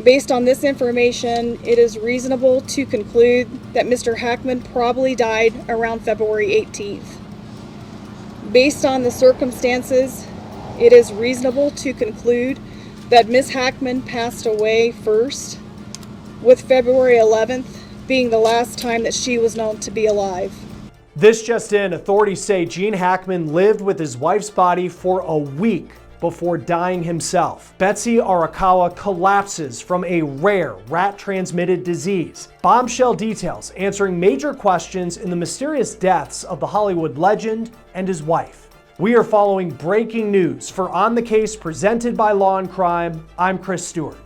Based on this information, it is reasonable to conclude that Mr. Hackman probably died around February 18th. Based on the circumstances, it is reasonable to conclude that Ms. Hackman passed away first, with February 11th being the last time that she was known to be alive. This just in, authorities say Gene Hackman lived with his wife's body for a week before dying himself. Betsy Arakawa collapses from a rare rat-transmitted disease. Bombshell details answering major questions in the mysterious deaths of the Hollywood legend and his wife. We are following breaking news for On the Case presented by Law&Crime. I'm Chris Stewart.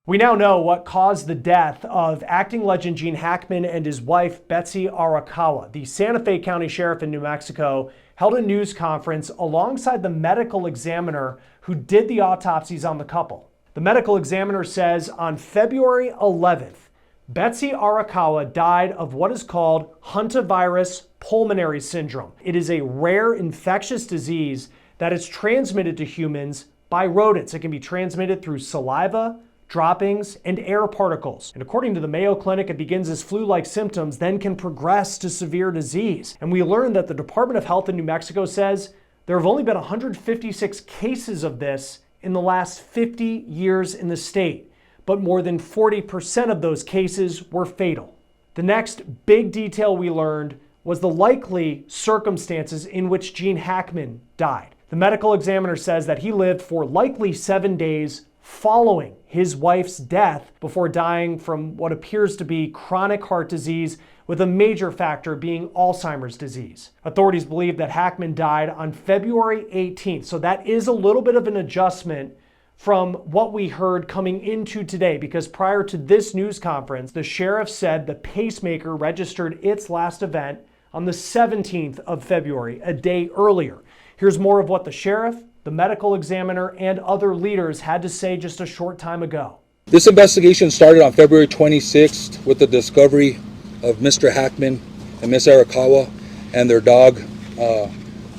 We now know what caused the death of acting legend Gene Hackman and his wife, Betsy Arakawa. The Santa Fe County Sheriff in New Mexico held a news conference alongside the medical examiner who did the autopsies on the couple. The medical examiner says on February 11th, Betsy Arakawa died of what is called hantavirus pulmonary syndrome. It is a rare infectious disease that is transmitted to humans by rodents. It can be transmitted through saliva, droppings, and air particles. And according to the Mayo Clinic, it begins as flu-like symptoms, then can progress to severe disease. And we learned that the Department of Health in New Mexico says there have only been 156 cases of this in the last 50 years in the state, but more than 40% of those cases were fatal. The next big detail we learned was the likely circumstances in which Gene Hackman died. The medical examiner says that he lived for likely 7 days following his wife's death before dying from what appears to be chronic heart disease, with a major factor being Alzheimer's disease. Authorities believe that Hackman died on February 18th, so that is a little bit of an adjustment from what we heard coming into today, because prior to this news conference, the sheriff said the pacemaker registered its last event on the 17th of February, a day earlier. Here's more of what the sheriff, the medical examiner, and other leaders had to say just a short time ago. This investigation started on February 26th with the discovery of Mr. Hackman and Ms. Arakawa and their dog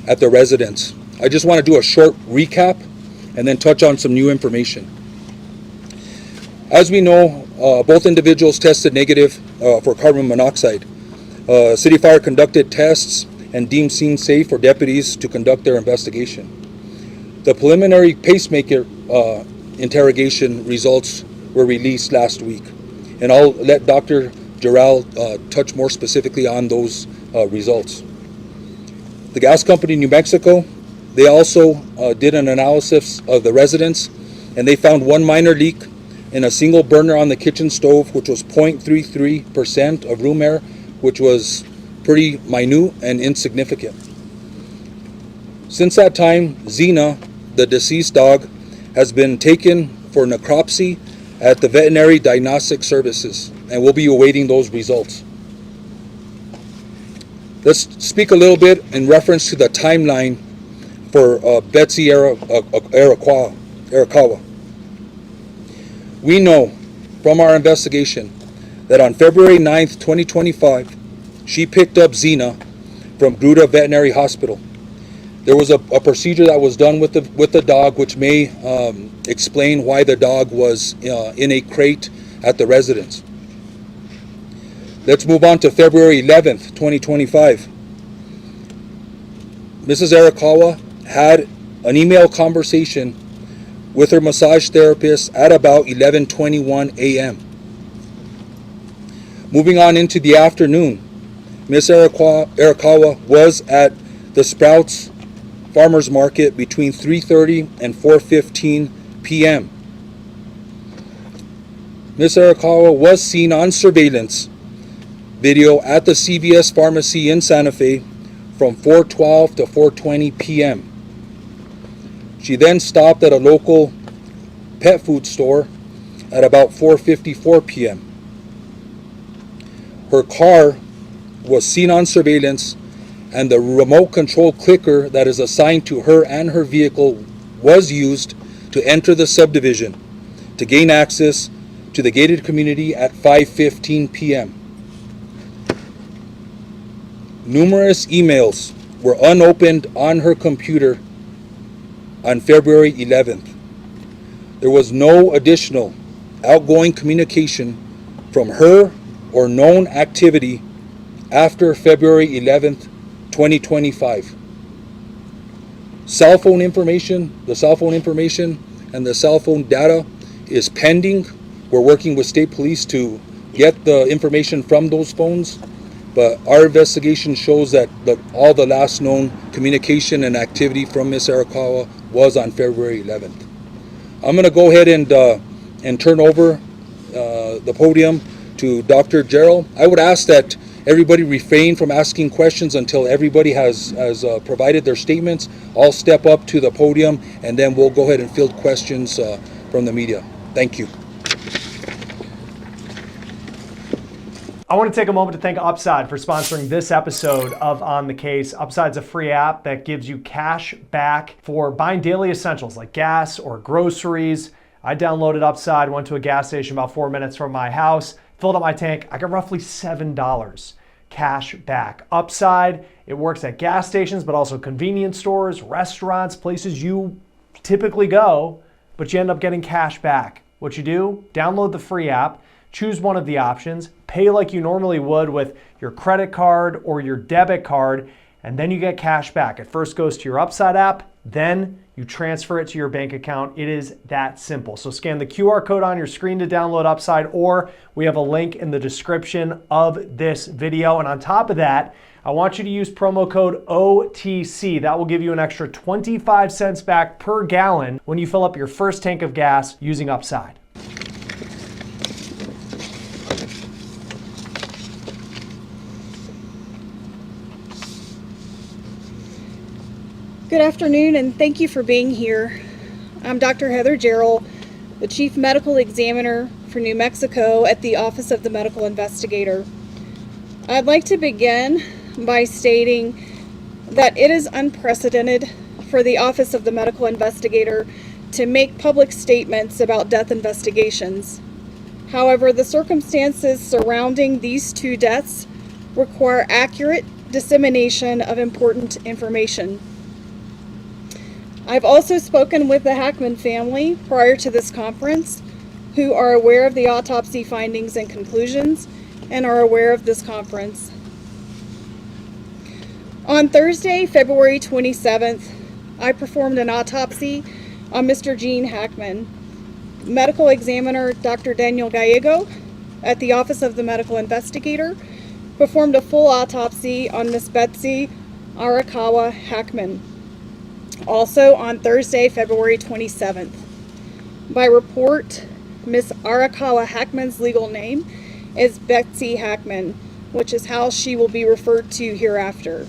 at their residence. I just want to do a short recap and then touch on some new information. As we know, both individuals tested negative for carbon monoxide. City Fire conducted tests and deemed scene safe for deputies to conduct their investigation. The preliminary pacemaker interrogation results were released last week, and I'll let Dr. Giral touch more specifically on those results. The gas company in New Mexico, they also did an analysis of the residence, and they found one minor leak in a single burner on the kitchen stove, which was 0.33% of room air, which was pretty minute and insignificant. Since that time, Xena, the deceased dog, has been taken for necropsy at the Veterinary Diagnostic Services, and we'll be awaiting those results. Let's speak a little bit in reference to the timeline for Betsy Arakawa. We know from our investigation that on February 9th, 2025, she picked up Xena from Gruta Veterinary Hospital. There was a procedure that was done with the dog, which may explain why the dog was in a crate at the residence. Let's move on to February 11th, 2025. Mrs. Arakawa had an email conversation with her massage therapist at about 11:21 a.m. Moving on into the afternoon, Ms. Arakawa was at the Sprouts Farmers Market between 3:30 and 4:15 p.m. Ms. Arakawa was seen on surveillance video at the CVS Pharmacy in Santa Fe from 4:12 to 4:20 p.m. She then stopped at a local pet food store at about 4:54 p.m. Her car was seen on surveillance, and the remote control clicker that is assigned to her and her vehicle was used to enter the subdivision to gain access to the gated community at 5:15 p.m. Numerous emails were unopened on her computer on February 11th. There was no additional outgoing communication from her or known activity after February 11th, 2025. The cell phone information and the cell phone data is pending. We're working with state police to get the information from those phones, but our investigation shows that all the last known communication and activity from Ms. Arakawa was on February 11th. I'm going to go ahead and turn over the podium to Dr. Gerald. I would ask that everybody refrain from asking questions until everybody has provided their statements. I'll step up to the podium and then we'll go ahead and field questions from the media. Thank you. I want to take a moment to thank Upside for sponsoring this episode of On the Case. Upside's a free app that gives you cash back for buying daily essentials like gas or groceries. I downloaded Upside, went to a gas station about 4 minutes from my house, filled up my tank. I got roughly $7 cash back. Upside, it works at gas stations, but also convenience stores, restaurants, places you typically go, but you end up getting cash back. What you do, download the free app, choose one of the options, pay like you normally would with your credit card or your debit card, and then you get cash back. It first goes to your Upside app, then you transfer it to your bank account. It is that simple. So scan the QR code on your screen to download Upside, or we have a link in the description of this video. And on top of that, I want you to use promo code OTC. That will give you an extra 25 cents back per gallon when you fill up your first tank of gas using Upside. Good afternoon, and thank you for being here. I'm Dr. Heather Gerald, the Chief Medical Examiner for New Mexico at the Office of the Medical Investigator. I'd like to begin by stating that it is unprecedented for the Office of the Medical Investigator to make public statements about death investigations. However, the circumstances surrounding these two deaths require accurate dissemination of important information. I've also spoken with the Hackman family prior to this conference, who are aware of the autopsy findings and conclusions and are aware of this conference. On Thursday, February 27th, I performed an autopsy on Mr. Gene Hackman. Medical examiner Dr. Daniel Gallego at the Office of the Medical Investigator performed a full autopsy on Miss Betsy Arakawa Hackman. Also on Thursday, February 27th. By report, Miss Arakawa Hackman's legal name is Betsy Hackman, which is how she will be referred to hereafter.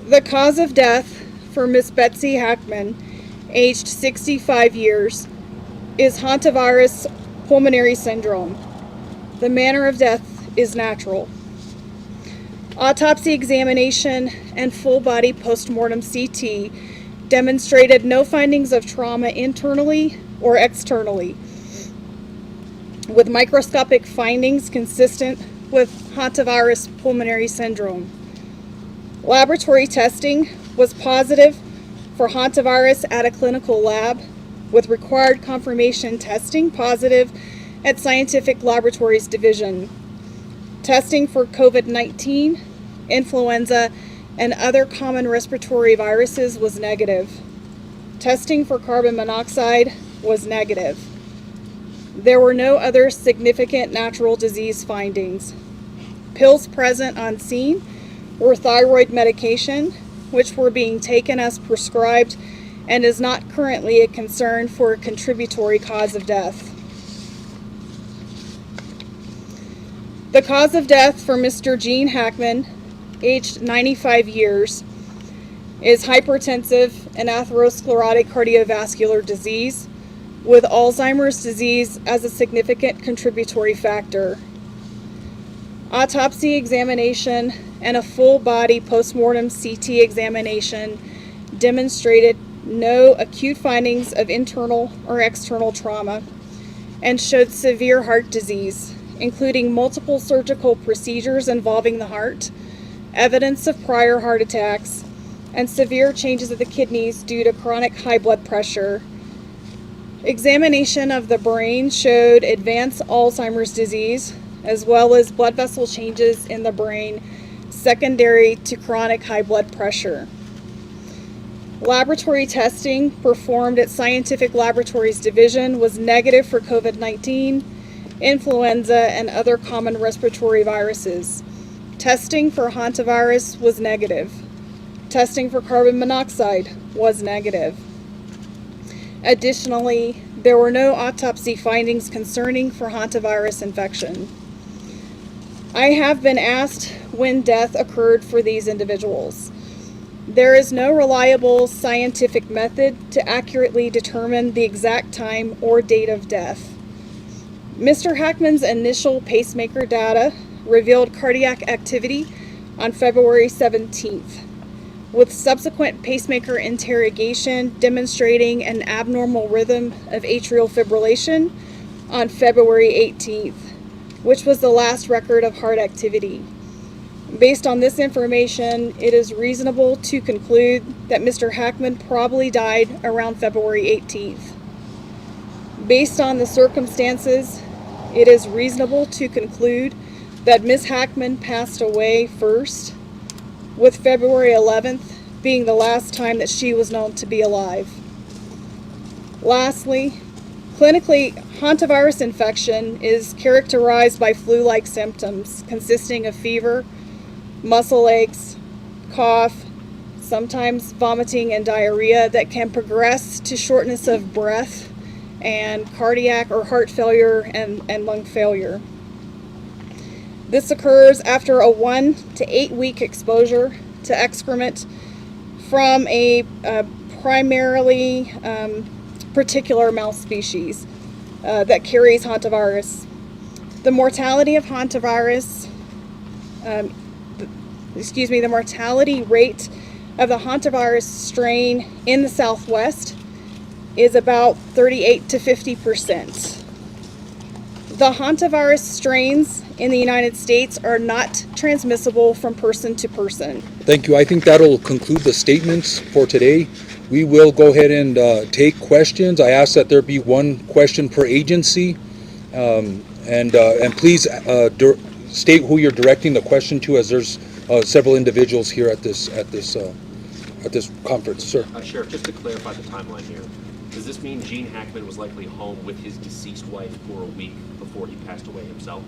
The cause of death for Miss Betsy Hackman, aged 65 years, is hantavirus pulmonary syndrome. The manner of death is natural. Autopsy examination and full-body postmortem CT demonstrated no findings of trauma internally or externally, with microscopic findings consistent with hantavirus pulmonary syndrome. Laboratory testing was positive for hantavirus at a clinical lab, with required confirmation testing positive at Scientific Laboratories Division. Testing for COVID-19, influenza, and other common respiratory viruses was negative. Testing for carbon monoxide was negative. There were no other significant natural disease findings. Pills present on scene were thyroid medication, which were being taken as prescribed and is not currently a concern for a contributory cause of death. The cause of death for Mr. Gene Hackman, aged 95 years, is hypertensive and atherosclerotic cardiovascular disease, with Alzheimer's disease as a significant contributory factor. Autopsy examination and a full-body postmortem CT examination demonstrated no acute findings of internal or external trauma and showed severe heart disease, including multiple surgical procedures involving the heart, evidence of prior heart attacks, and severe changes of the kidneys due to chronic high blood pressure. Examination of the brain showed advanced Alzheimer's disease, as well as blood vessel changes in the brain secondary to chronic high blood pressure. Laboratory testing performed at Scientific Laboratories Division was negative for COVID-19, influenza, and other common respiratory viruses. Testing for hantavirus was negative. Testing for carbon monoxide was negative. Additionally, there were no autopsy findings concerning for hantavirus infection. I have been asked when death occurred for these individuals. There is no reliable scientific method to accurately determine the exact time or date of death. Mr. Hackman's initial pacemaker data revealed cardiac activity on February 17th, with subsequent pacemaker interrogation demonstrating an abnormal rhythm of atrial fibrillation on February 18th, which was the last record of heart activity. Based on this information, it is reasonable to conclude that Mr. Hackman probably died around February 18th. Based on the circumstances, it is reasonable to conclude that Ms. Hackman passed away first, with February 11th being the last time that she was known to be alive. Lastly, clinically, hantavirus infection is characterized by flu-like symptoms consisting of fever, muscle aches, cough, sometimes vomiting and diarrhea that can progress to shortness of breath and cardiac or heart failure and lung failure. This occurs after a 1 to 8 week exposure to excrement from a primarily particular mouse species that carries hantavirus. The mortality of hantavirus, the mortality rate of the hantavirus strain in the Southwest is about 38 to 50%. The hantavirus strains in the United States are not transmissible from person to person. Thank you. I think that'll conclude the statements for today. We will go ahead and take questions. I ask that there be one question per agency, and please state who you're directing the question to, as there's several individuals here at this conference. Sir. Sheriff, just to clarify the timeline here, does this mean Gene Hackman was likely home with his deceased wife for a week before he passed away himself?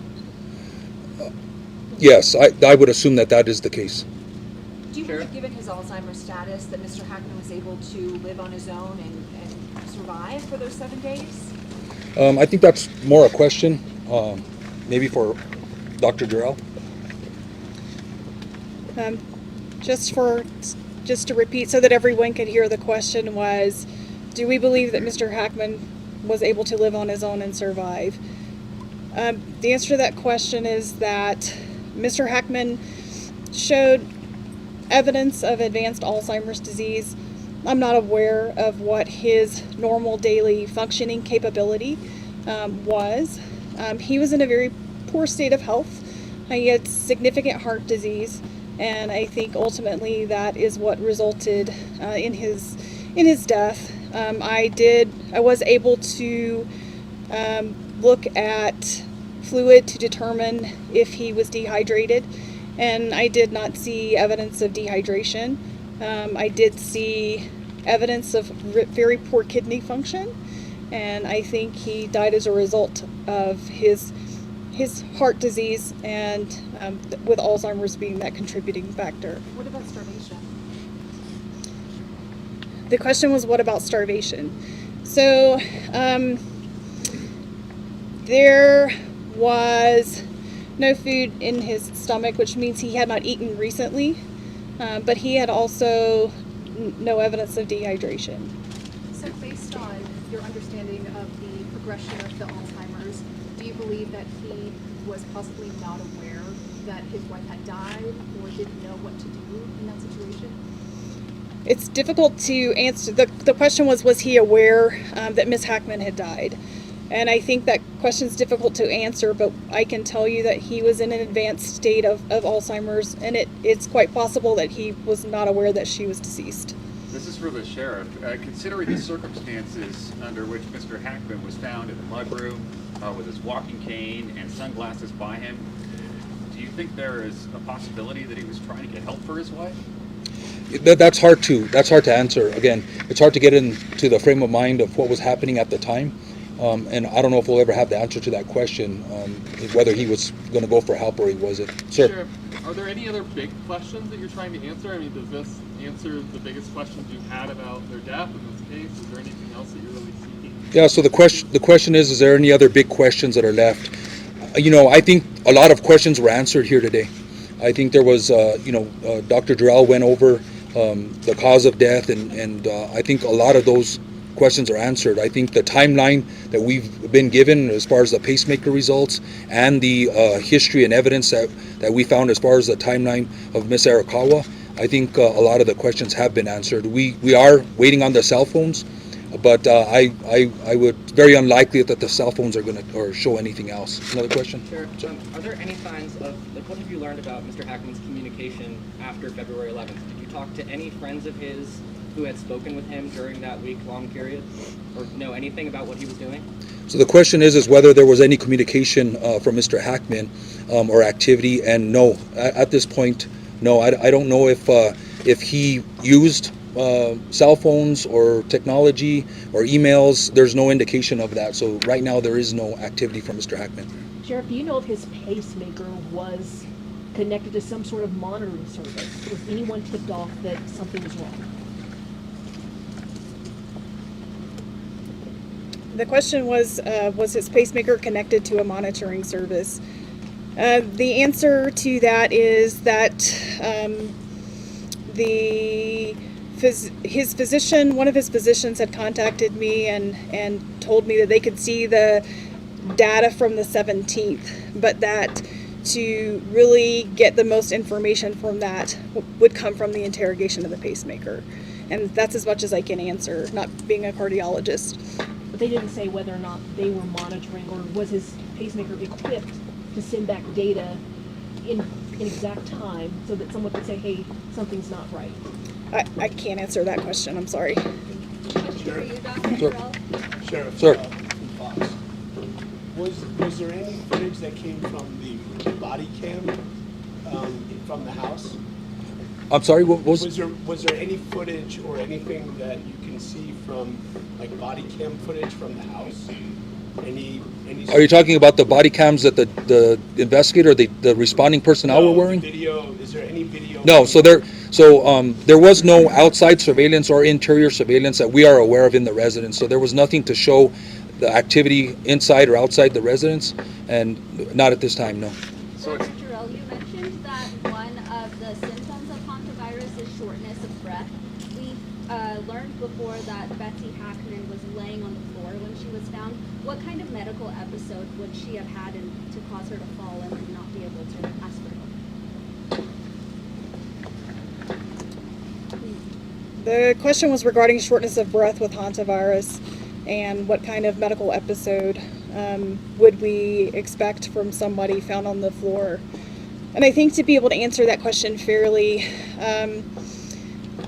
Yes, I would assume that is the case. Do you believe, given his Alzheimer's status, that Mr. Hackman was able to live on his own and survive for those 7 days? I think that's more a question, maybe for Dr. Jarrell. Just to repeat so that everyone could hear, the question was, do we believe that Mr. Hackman was able to live on his own and survive? The answer to that question is that Mr. Hackman showed evidence of advanced Alzheimer's disease. I'm not aware of what his normal daily functioning capability was. He was in a very poor state of health. He had significant heart disease, and I think ultimately that is what resulted in his death. I was able to look at fluid to determine if he was dehydrated, and I did not see evidence of dehydration. I did see evidence of very poor kidney function, and I think he died as a result of his heart disease and with Alzheimer's being that contributing factor. What about starvation? The question was, what about starvation? So there was no food in his stomach, which means he had not eaten recently, but he had also no evidence of dehydration. So based on your understanding of the progression of the Alzheimer's, do you believe that he was possibly not aware that his wife had died or didn't know what to do in that situation? It's difficult to answer. The question was he aware that Ms. Hackman had died? And I think that question's difficult to answer, but I can tell you that he was in an advanced state of Alzheimer's, and it's quite possible that he was not aware that she was deceased. This is for the sheriff. Considering the circumstances under which Mr. Hackman was found in the mudroom with his walking cane and sunglasses by him, do you think there is a possibility that he was trying to get help for his wife? That's hard to answer. Again, it's hard to get into the frame of mind of what was happening at the time. And I don't know if we'll ever have the answer to that question, whether he was going to go for help or he wasn't. Sir? Sheriff, are there any other big questions that you're trying to answer? I mean, does this answer the biggest questions you've had about their death in this case? Is there anything else that you're really seeking? Yeah, so the question is there any other big questions that are left? I think a lot of questions were answered here today. I think there was, Dr. Durrell went over the cause of death, and I think a lot of those questions are answered. I think the timeline that we've been given as far as the pacemaker results and the history and evidence that we found as far as the timeline of Miss Arakawa, I think a lot of the questions have been answered. We are waiting on the cell phones, but I would very unlikely that the cell phones are going to show anything else. Another question? Sheriff, are there any signs of, what have you learned about Mr. Hackman's communication after February 11th? Did you talk to any friends of his who had spoken with him during that week-long period, or know anything about what he was doing? So the question is whether there was any communication from Mr. Hackman or activity, and no, at this point, no. I don't know if he used cell phones or technology or emails. There's no indication of that. So right now there is no activity from Mr. Hackman. Sheriff, do you know if his pacemaker was connected to some sort of monitoring service? Was anyone tipped off that something was wrong? The question was his pacemaker connected to a monitoring service? The answer to that is that his physician, one of his physicians, had contacted me and told me that they could see the data from the 17th, but that to really get the most information from that would come from the interrogation of the pacemaker. And that's as much as I can answer, not being a cardiologist. But they didn't say whether or not they were monitoring, or was his pacemaker equipped to send back data in exact time so that someone could say, hey, something's not right. I can't answer that question, I'm sorry. Sheriff. Sir. Fox. Was there any footage that came from the body cam from the house? I'm sorry, what was there any footage or anything that you can see from, like, body cam footage from the house? Any Are you talking about the body cams that the investigator, the responding personnel were wearing? Video, is there any video? No, so there was no outside surveillance or interior surveillance that we are aware of in the residence. So there was nothing to show the activity inside or outside the residence, and not at this time, no. So Dr. Durrell, you mentioned that one of the symptoms of hantavirus is shortness of breath. We learned before that Betsy Hackman was laying on the floor when she was found. What kind of medical episode would she have had to cause her to fall and not be able to ask for help? The question was regarding shortness of breath with hantavirus, and what kind of medical episode would we expect from somebody found on the floor. And I think to be able to answer that question fairly,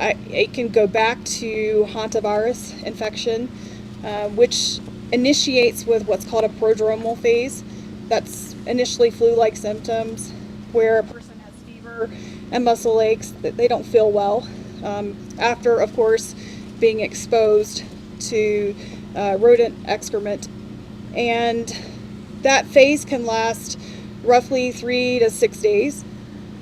it can go back to hantavirus infection, which initiates with what's called a prodromal phase. That's initially flu-like symptoms where a person has fever and muscle aches, that they don't feel well. After, of course, being exposed to rodent excrement. And that phase can last roughly 3 to 6 days.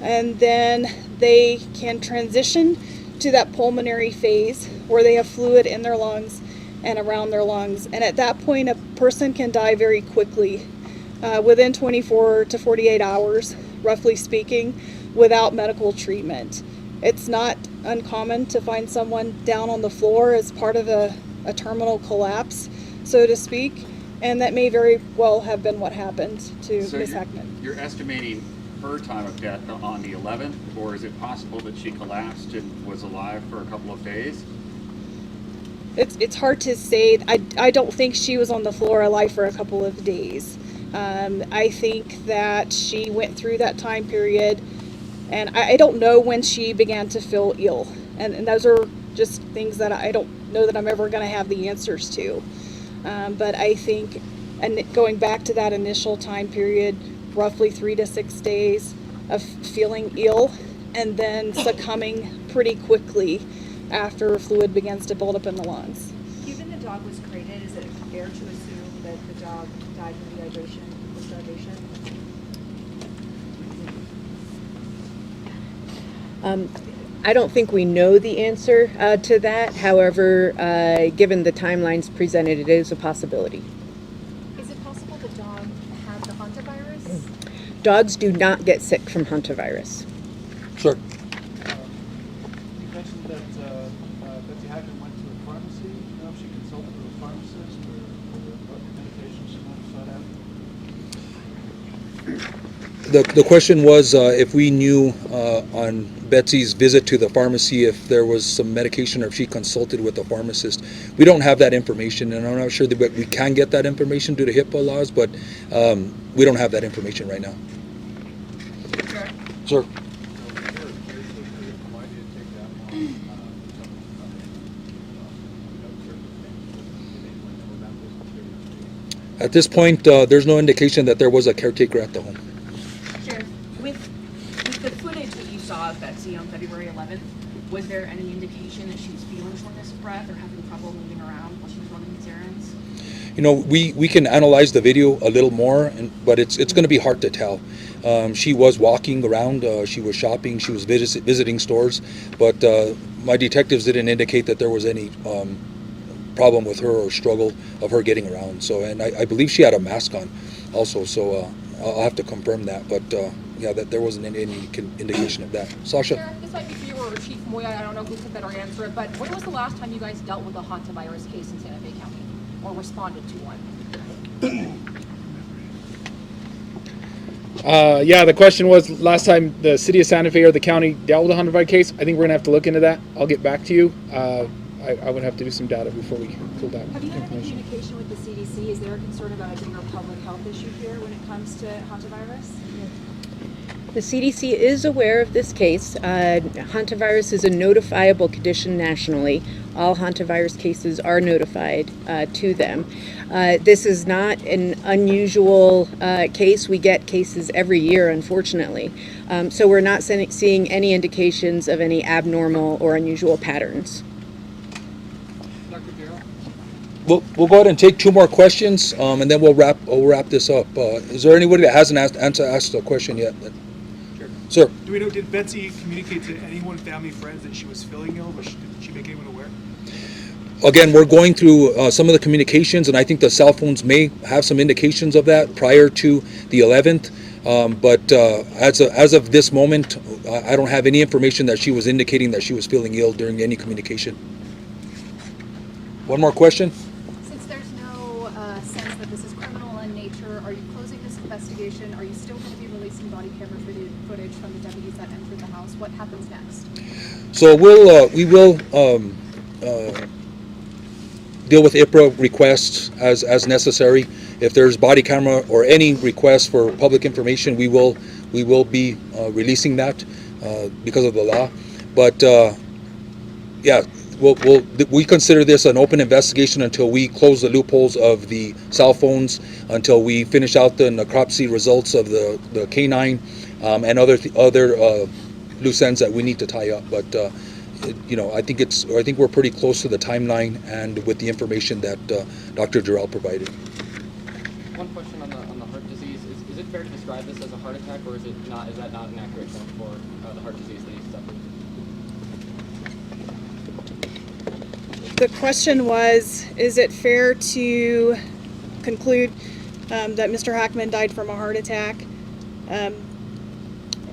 And then they can transition to that pulmonary phase where they have fluid in their lungs and around their lungs. And at that point, a person can die very quickly, within 24 to 48 hours, roughly speaking, without medical treatment. It's not uncommon to find someone down on the floor as part of a terminal collapse, so to speak, and that may very well have been what happened to Ms. Hackman. You're estimating her time of death on the 11th, or is it possible that she collapsed and was alive for a couple of days? it's hard to say. I don't think she was on the floor alive for a couple of days. I think that she went through that time period, and I don't know when she began to feel ill. And those are just things that I don't know that I'm ever going to have the answers to. But I think, and going back to that initial time period, roughly 3 to 6 days of feeling ill and then succumbing pretty quickly after fluid begins to build up in the lungs. Given the dog was crated, is it fair to assume that the dog died from dehydration or starvation? I don't think we know the answer to that. However, given the timelines presented, it is a possibility. Is it possible the dog had the hantavirus? Dogs do not get sick from hantavirus. Sure. You mentioned that Betsy Hackman went to a pharmacy. You know if she consulted with a pharmacist or what medication she might have sought out? The question was if we knew on Betsy's visit to the pharmacy if there was some medication or if she consulted with a pharmacist. We don't have that information, and I'm not sure that we can get that information due to HIPAA laws, but we don't have that information right now. Sure. At this point, there's no indication that there was a caretaker at the home. Sheriff, with the footage that you saw of Betsy on February 11th, was there any indication that she was feeling shortness of breath or having trouble moving around while she was running these errands? You know, we can analyze the video a little more, but it's going to be hard to tell. She was walking around, she was shopping, she was visiting stores, but my detectives didn't indicate that there was any problem with her or struggle of her getting around. So, and I believe she had a mask on also, so I'll have to confirm that, but yeah, that there wasn't any indication of that. Sasha? Sheriff, this might be for you or Chief Moya, I don't know who could better answer it, but when was the last time you guys dealt with a hantavirus case in Santa Fe County, or responded to one? Yeah, the question was last time the city of Santa Fe or the county dealt with a hantavirus case. I think we're gonna have to look into that. I'll get back to you. I would have to do some data before we pull that Have you had any information. communication with the CDC? Is there a concern about a bigger public health issue here when it comes to hantavirus? The CDC is aware of this case. Hantavirus is a notifiable condition nationally. All hantavirus cases are notified to them. This is not an unusual case. We get cases every year, unfortunately. So we're not seeing any indications of any abnormal or unusual patterns. We'll go ahead and take 2 more questions, and then we'll wrap this up. Is there anybody that hasn't asked a question yet? Sure. Sir. Do we know, did Betsy communicate to anyone, family, friends, that she was feeling ill? Did she make anyone aware? Again, we're going through some of the communications, and I think the cell phones may have some indications of that prior to the 11th. But as of this moment, I don't have any information that she was indicating that she was feeling ill during any communication. One more question? Since there's no sense that this is criminal in nature, are you closing this investigation? Are you still going to be releasing body camera footage from the deputies that entered the house? What happens next? So we will deal with IPRA requests as necessary. If there's body camera or any request for public information, we will be releasing that because of the law. But yeah, we consider this an open investigation until we close the loopholes of the cell phones, until we finish out the necropsy results of the canine and other loose ends that we need to tie up. But you know, I think we're pretty close to the timeline and with the information that Dr. Jarrell provided. One question on the heart disease: is it fair to describe this as a heart attack, or is it not? Is that not an accurate term for the heart disease that he suffered? The question was, is it fair to conclude that Mr. Hackman died from a heart attack?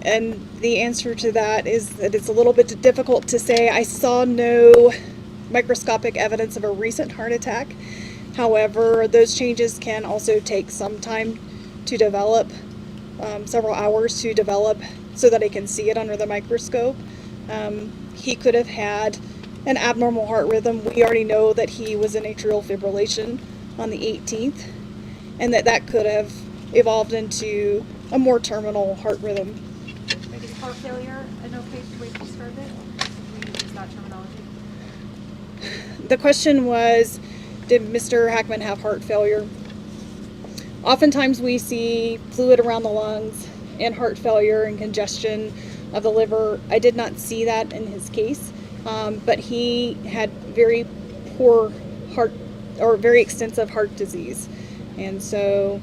And the answer to that is that it's a little bit difficult to say. I saw no microscopic evidence of a recent heart attack. However, those changes can also take some time to develop, several hours to develop so that I can see it under the microscope. He could have had an abnormal heart rhythm. We already know that he was in atrial fibrillation on the 18th, and that could have evolved into a more terminal heart rhythm. Is heart failure an okay way to describe it? We use that terminology. The question was, did Mr. Hackman have heart failure? Oftentimes we see fluid around the lungs and heart failure and congestion of the liver. I did not see that in his case, but he had very poor heart, or very extensive heart disease. And so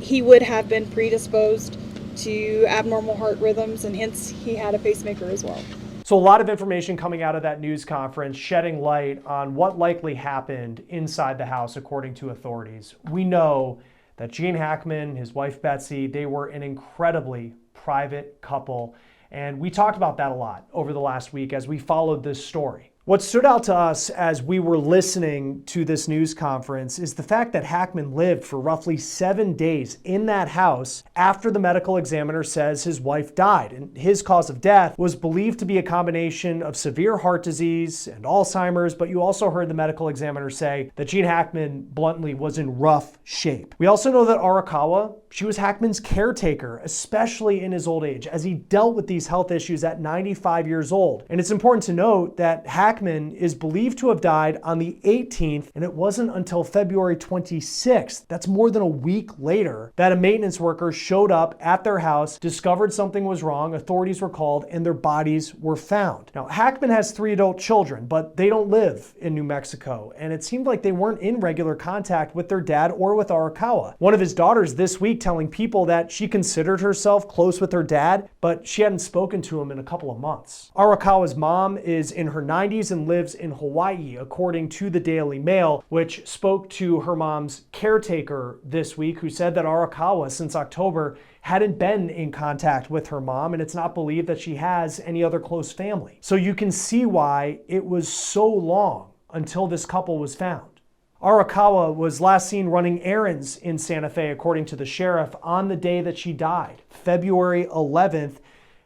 he would have been predisposed to abnormal heart rhythms, and hence he had a pacemaker as well. So a lot of information coming out of that news conference shedding light on what likely happened inside the house according to authorities. We know that Gene Hackman, his wife Betsy, they were an incredibly private couple, and we talked about that a lot over the last week as we followed this story. What stood out to us as we were listening to this news conference is the fact that Hackman lived for roughly 7 days in that house after the medical examiner says his wife died. And his cause of death was believed to be a combination of severe heart disease and Alzheimer's, but you also heard the medical examiner say that Gene Hackman bluntly was in rough shape. We also know that Arakawa, she was Hackman's caretaker, especially in his old age, as he dealt with these health issues at 95 years old. And it's important to note that Hackman is believed to have died on the 18th, and it wasn't until February 26th, that's more than a week later, that a maintenance worker showed up at their house, discovered something was wrong, authorities were called, and their bodies were found. Now, Hackman has 3 adult children, but they don't live in New Mexico, and it seemed like they weren't in regular contact with their dad or with Arakawa. One of his daughters this week telling people that she considered herself close with her dad, but she hadn't spoken to him in a couple of months. Arakawa's mom is in her 90s and lives in Hawaii, according to the Daily Mail, which spoke to her mom's caretaker this week, who said that Arakawa, since October, hadn't been in contact with her mom, and it's not believed that she has any other close family. So you can see why it was so long until this couple was found. Arakawa was last seen running errands in Santa Fe, according to the sheriff, on the day that she died, February 11th.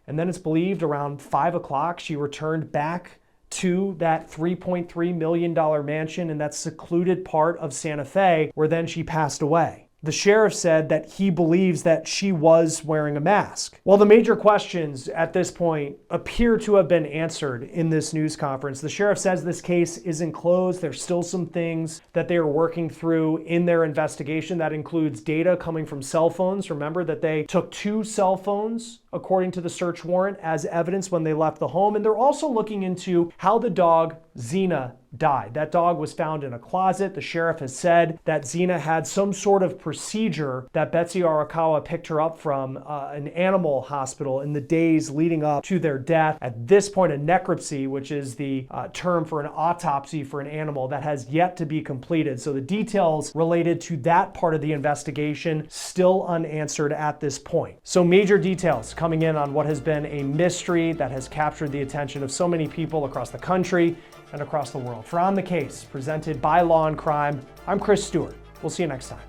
And then it's believed around 5 o'clock she returned back to that $3.3 million mansion in that secluded part of Santa Fe, where then she passed away. The sheriff said that he believes that she was wearing a mask. While the major questions at this point appear to have been answered in this news conference, the sheriff says this case isn't closed. There's still some things that they are working through in their investigation. That includes data coming from cell phones. Remember that they took 2 cell phones, according to the search warrant, as evidence when they left the home. And they're also looking into how the dog Xena died. That dog was found in a closet. The sheriff has said that Xena had some sort of procedure that Betsy Arakawa picked her up from an animal hospital in the days leading up to their death. At this point, a necropsy, which is the term for an autopsy for an animal, that has yet to be completed. So the details related to that part of the investigation still unanswered at this point. So major details coming in on what has been a mystery that has captured the attention of so many people across the country and across the world. For On the Case, presented by Law&Crime, I'm Chris Stewart. We'll see you next time.